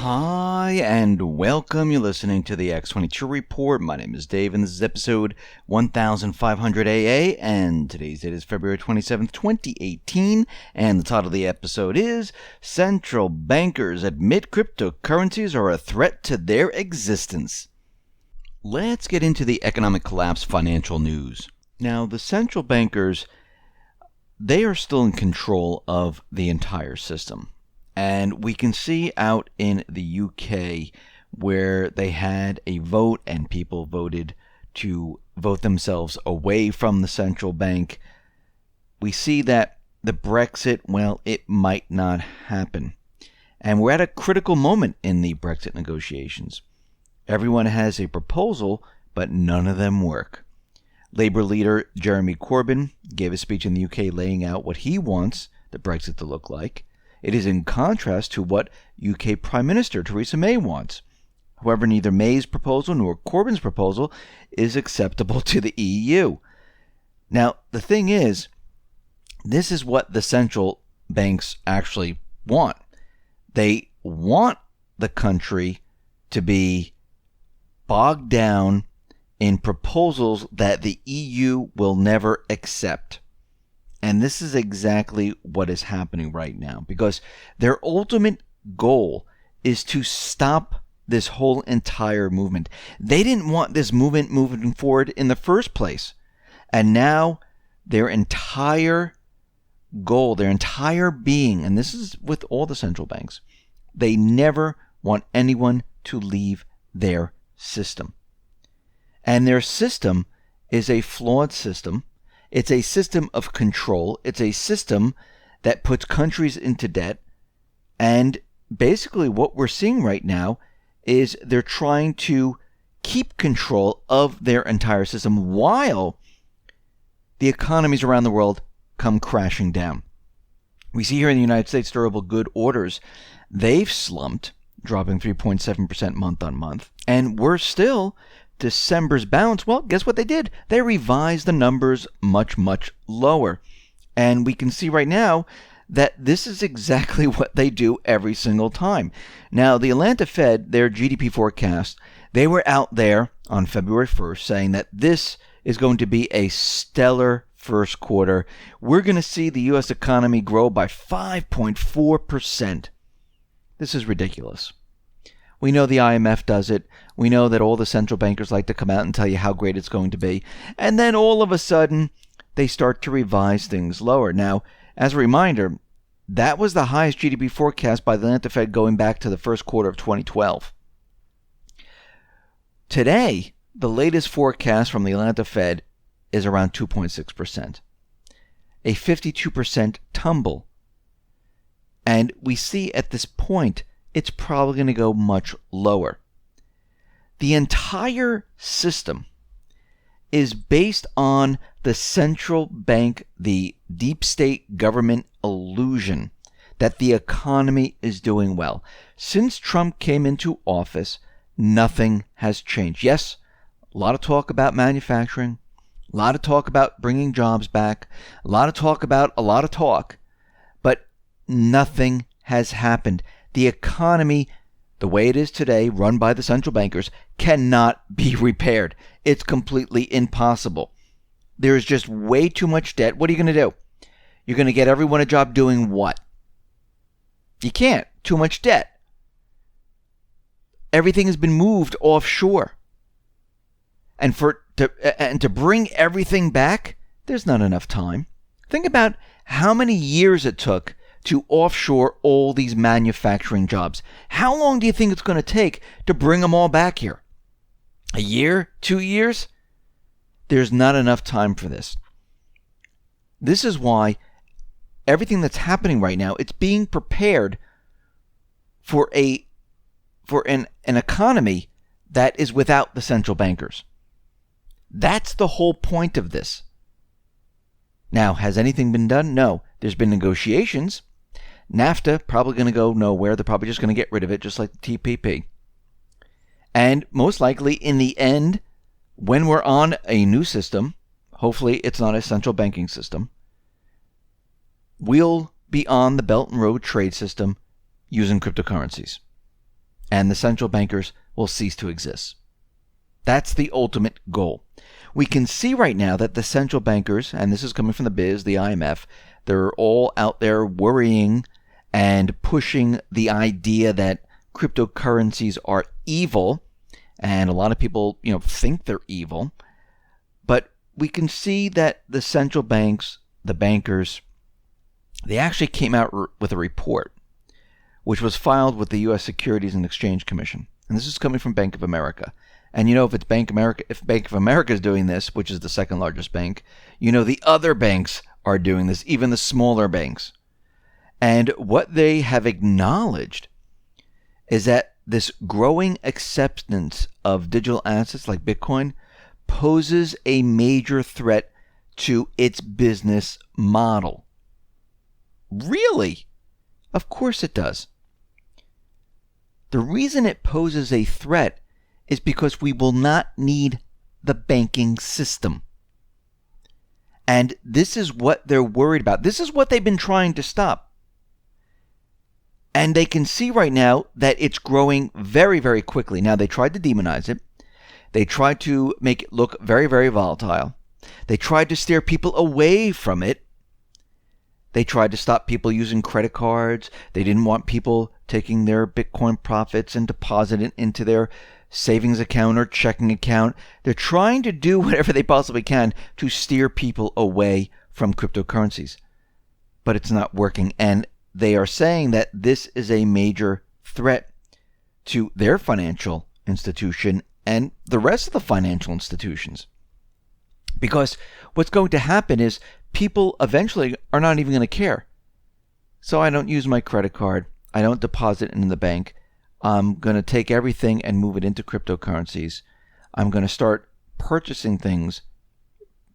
Hi and welcome. You're listening to the X22 Report. My name is Dave and this is episode 1500 AA and today's date is February 27th, 2018 and the title of the episode is Central Bankers Admit Cryptocurrencies Are a Threat to Their Existence. Let's get into the economic collapse financial news. Now, the central bankers, they are still in control of the entire system. And we can see out in the UK where they had a vote and people voted to vote themselves away from the central bank. We see that the Brexit, well, it might not happen. And we're at a critical moment in the Brexit negotiations. Everyone has a proposal, but none of them work. Labour leader Jeremy Corbyn gave a speech in the UK laying out what he wants the Brexit to look like. It is in contrast to what UK Prime Minister Theresa May wants. However, neither May's proposal nor Corbyn's proposal is acceptable to the EU. Now, the thing is, this is what the central banks actually want. They want the country to be bogged down in proposals that the EU will never accept. And this is exactly what is happening right now, because their ultimate goal is to stop this whole entire movement. They didn't want this movement moving forward in the first place. And now their entire goal, their entire being, and this is with all the central banks, they never want anyone to leave their system. And their system is a flawed system. It's a system of control. It's a system that puts countries into debt. And basically what we're seeing right now is they're trying to keep control of their entire system while the economies around the world come crashing down. We see here in the United States durable good orders. They've slumped, dropping 3.7% month on month. And we're still December's bounce, well, guess what they did? They revised the numbers much, much lower. And we can see right now that this is exactly what they do every single time. Now, the Atlanta Fed, their GDP forecast, they were out there on February 1st saying that this is going to be a stellar first quarter. We're going to see the U.S. economy grow by 5.4%. This is ridiculous. We know the IMF does it. We know that all the central bankers like to come out and tell you how great it's going to be. And then all of a sudden, they start to revise things lower. Now, as a reminder, that was the highest GDP forecast by the Atlanta Fed going back to the first quarter of 2012. Today, the latest forecast from the Atlanta Fed is around 2.6%. A 52% tumble. And we see at this point, it's probably going to go much lower. The entire system is based on the central bank, the deep state government illusion that the economy is doing well. Since Trump came into office, nothing has changed. Yes, a lot of talk about manufacturing, a lot of talk about bringing jobs back, a lot of talk about a lot of talk, but nothing has happened. The economy, the way it is today, run by the central bankers, cannot be repaired. It's completely impossible. There is just way too much debt. What are you going to do? You're going to get everyone a job doing what? You can't. Too much debt. Everything has been moved offshore. And to bring everything back, there's not enough time. Think about how many years it took to offshore all these manufacturing jobs. How long do you think it's going to take to bring them all back here? A year? 2 years? There's not enough time for this. This is why everything that's happening right now, it's being prepared for an economy that is without the central bankers. That's the whole point of this. Now, has anything been done? No. There's been negotiations. NAFTA probably going to go nowhere. They're probably just going to get rid of it, just like the TPP. And most likely, in the end, when we're on a new system, hopefully it's not a central banking system, we'll be on the Belt and Road trade system using cryptocurrencies. and the central bankers will cease to exist. That's the ultimate goal. We can see right now that the central bankers, and this is coming from the biz, the IMF, they're all out there worrying and pushing the idea that cryptocurrencies are evil, and a lot of people, think they're evil. But we can see that the central banks, the bankers, they actually came out with a report, which was filed with the U.S. Securities and Exchange Commission. And this is coming from Bank of America. And if Bank of America is doing this, which is the second largest bank, the other banks are doing this, even the smaller banks. And what they have acknowledged is that this growing acceptance of digital assets like Bitcoin poses a major threat to its business model. Really? Of course it does. The reason it poses a threat is because we will not need the banking system. And this is what they're worried about. This is what they've been trying to stop. And they can see right now that it's growing very, very quickly. Now, they tried to demonize it. They tried to make it look very, very volatile. They tried to steer people away from it. They tried to stop people using credit cards. They didn't want people taking their Bitcoin profits and depositing it into their savings account or checking account. They're trying to do whatever they possibly can to steer people away from cryptocurrencies. But it's not working. And they are saying that this is a major threat to their financial institution and the rest of the financial institutions. Because what's going to happen is people eventually are not even going to care. So I don't use my credit card. I don't deposit in the bank. I'm going to take everything and move it into cryptocurrencies. I'm going to start purchasing things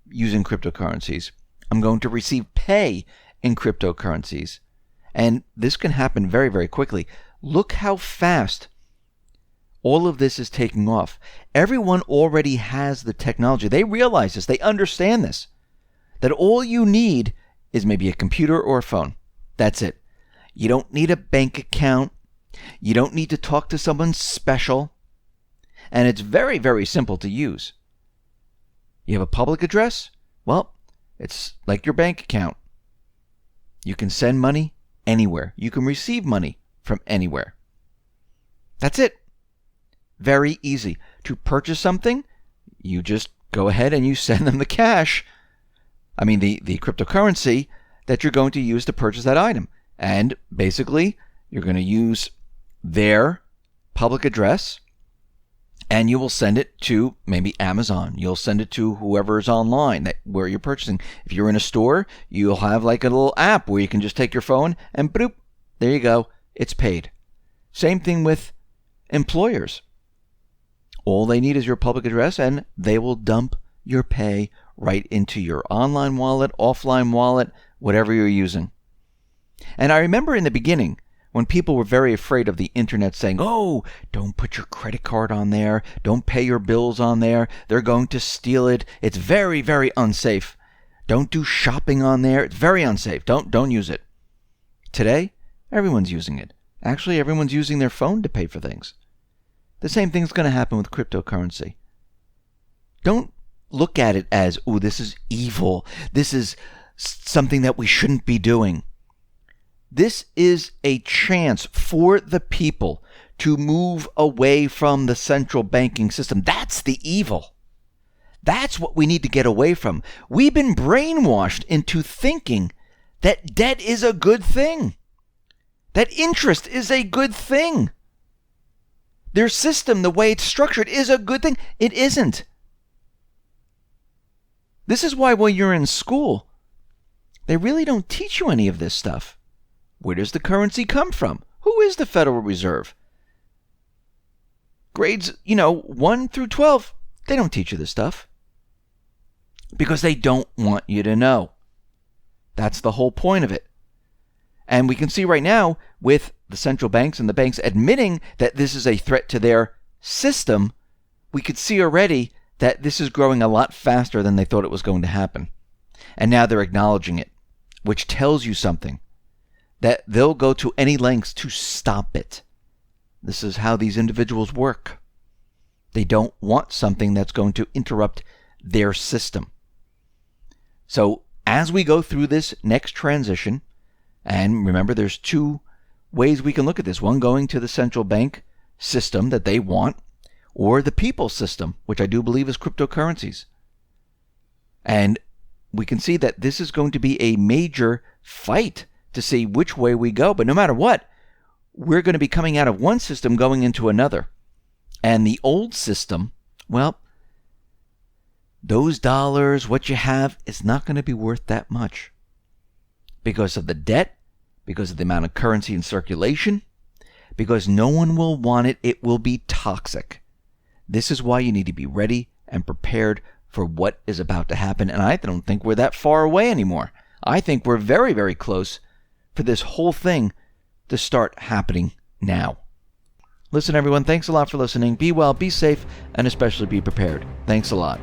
using cryptocurrencies. I'm going to receive pay in cryptocurrencies. And this can happen very, very quickly. Look how fast all of this is taking off. Everyone already has the technology. They realize this. They understand this. That all you need is maybe a computer or a phone. That's it. You don't need a bank account. You don't need to talk to someone special. And it's very, very simple to use. You have a public address? Well, it's like your bank account. You can send money anywhere. You can receive money from anywhere. That's it. Very easy. To purchase something, you just go ahead and you send them the cash. I mean, the cryptocurrency that you're going to use to purchase that item. And basically, you're going to use their public address and you will send it to maybe Amazon. You'll send it to whoever's online where you're purchasing. If you're in a store, you'll have like a little app where you can just take your phone and boop, there you go. It's paid. Same thing with employers. All they need is your public address and they will dump your pay right into your online wallet, offline wallet, whatever you're using. And I remember in the beginning when people were very afraid of the internet saying, oh, don't put your credit card on there. Don't pay your bills on there. They're going to steal it. It's very, very unsafe. Don't do shopping on there. It's very unsafe. Don't use it. Today, everyone's using it. Actually, everyone's using their phone to pay for things. The same thing's going to happen with cryptocurrency. Don't look at it as, oh, this is evil. This is something that we shouldn't be doing. This is a chance for the people to move away from the central banking system. That's the evil. That's what we need to get away from. We've been brainwashed into thinking that debt is a good thing, that interest is a good thing. Their system, the way it's structured, is a good thing. It isn't. This is why when you're in school, they really don't teach you any of this stuff. Where does the currency come from? Who is the Federal Reserve? Grades, 1 through 12, they don't teach you this stuff. Because they don't want you to know. That's the whole point of it. And we can see right now with the central banks and the banks admitting that this is a threat to their system, we could see already that this is growing a lot faster than they thought it was going to happen. And now they're acknowledging it, which tells you something. That they'll go to any lengths to stop it. This is how these individuals work. They don't want something that's going to interrupt their system. So as we go through this next transition, and remember there's two ways we can look at this. One going to the central bank system that they want, or the people's system, which I do believe is cryptocurrencies. And we can see that this is going to be a major fight to see which way we go. But no matter what, we're going to be coming out of one system going into another. And the old system, well, those dollars, what you have, is not going to be worth that much. Because of the debt, because of the amount of currency in circulation, because no one will want it, it will be toxic. This is why you need to be ready and prepared for what is about to happen. And I don't think we're that far away anymore. I think we're very, very close for this whole thing to start happening now. Listen, everyone, thanks a lot for listening. Be well, be safe, and especially be prepared. Thanks a lot.